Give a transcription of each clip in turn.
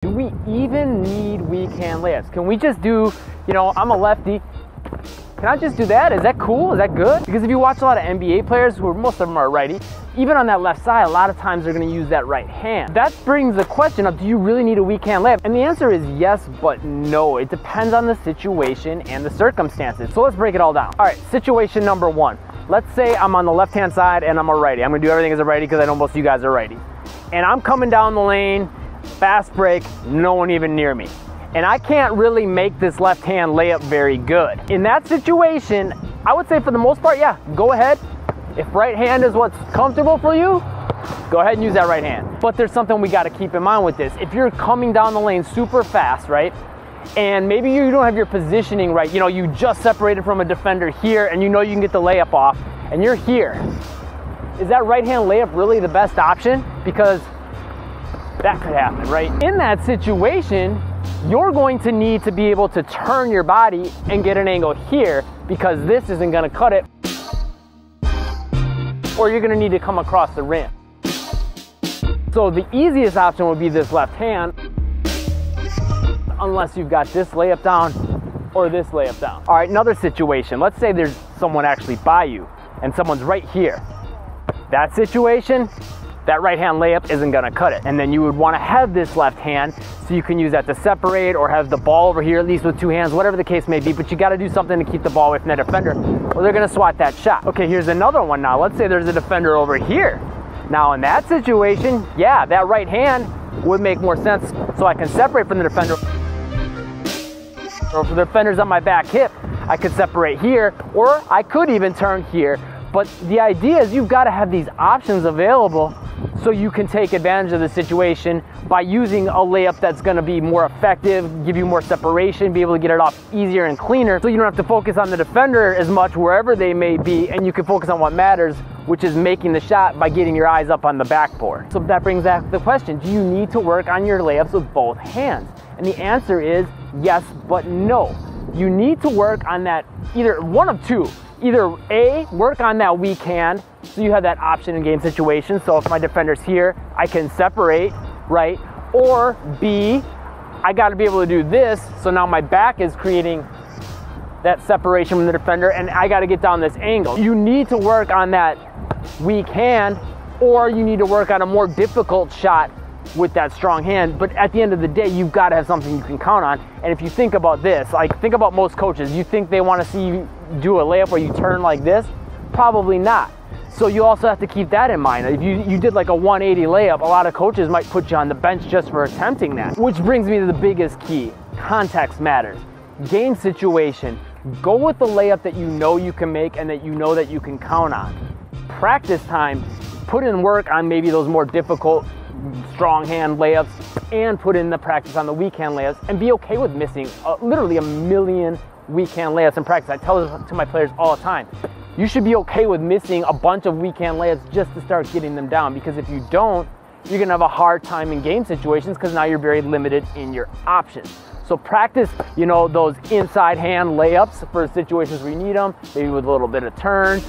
Do we even need weak hand layups? Can we just do, you know, I'm a lefty. Can I just do that? Is that cool? Is that good? Because if you watch a lot of NBA players, who most of them are righty, even on that left side, a lot of times they're going to use that right hand. That brings the question of, do you really need a weak hand layup? And the answer is yes, but no. It depends on the situation and the circumstances. So let's break it all down. All right, situation number one. Let's say I'm on the left-hand side and I'm a righty. I'm going to do everything as a righty because I know most of you guys are righty. And I'm coming down the lane, fast break, no one even near me. And I can't really make this left hand layup very good. In that situation, I would say for the most part, yeah, go ahead. If right hand is what's comfortable for you, go ahead and use that right hand. But there's something we got to keep in mind with this. If you're coming down the lane super fast, right? And maybe you don't have your positioning right. You know, you just separated from a defender here and you know you can get the layup off and you're here. Is that right hand layup really the best option? Because that could happen, right? In that situation, you're going to need to be able to turn your body and get an angle here because this isn't going to cut it, or you're going to need to come across the rim. So the easiest option would be this left hand, unless you've got this layup down or this layup down. All right, another situation. Let's say there's someone actually by you and someone's right here. That situation, that right hand layup isn't gonna cut it. And then you would wanna have this left hand so you can use that to separate or have the ball over here, at least with two hands, whatever the case may be, but you gotta do something to keep the ball away from that defender or they're gonna swat that shot. Okay, here's another one now. Let's say there's a defender over here. Now in that situation, yeah, that right hand would make more sense so I can separate from the defender. Or if the defender's on my back hip, I could separate here, or I could even turn here. But the idea is you've got to have these options available so you can take advantage of the situation by using a layup that's going to be more effective, give you more separation, be able to get it off easier and cleaner, so you don't have to focus on the defender as much wherever they may be, and you can focus on what matters, which is making the shot by getting your eyes up on the backboard. So that brings back the question, do you need to work on your layups with both hands? And the answer is yes, but no. You need to work on that, either one of two. Either A, work on that weak hand, so you have that option in game situations. So if my defender's here, I can separate, right? Or B, I gotta be able to do this, so now my back is creating that separation from the defender and I gotta get down this angle. You need to work on that weak hand, or you need to work on a more difficult shot with that strong hand. But at the end of the day, you've got to have something you can count on. And if you think about this, like think about most coaches, you think they want to see you do a layup where you turn like this? Probably not. So you also have to keep that in mind. If you did like a 180 layup, a lot of coaches might put you on the bench just for attempting that. Which brings me to the biggest key. Context matters. Game situation. Go with the layup that you know you can make and that you know that you can count on. Practice time, put in work on maybe those more difficult strong hand layups and put in the practice on the weak hand layups, and be okay with missing literally a million weak hand layups in practice. I tell this to my players all the time. You should be okay with missing a bunch of weak hand layups just to start getting them down, because if you don't, you're gonna have a hard time in game situations because now you're very limited in your options. So practice, you know, those inside hand layups for situations where you need them, maybe with a little bit of turn.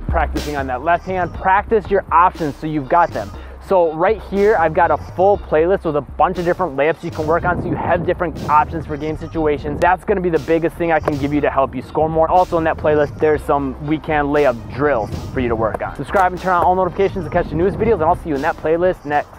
Practicing on that left hand, practice your options so you've got them. So right here, I've got a full playlist with a bunch of different layups you can work on so you have different options for game situations. That's gonna be the biggest thing I can give you to help you score more. Also in that playlist, there's some weak hand layup drills for you to work on. Subscribe and turn on all notifications to catch the newest videos, and I'll see you in that playlist next.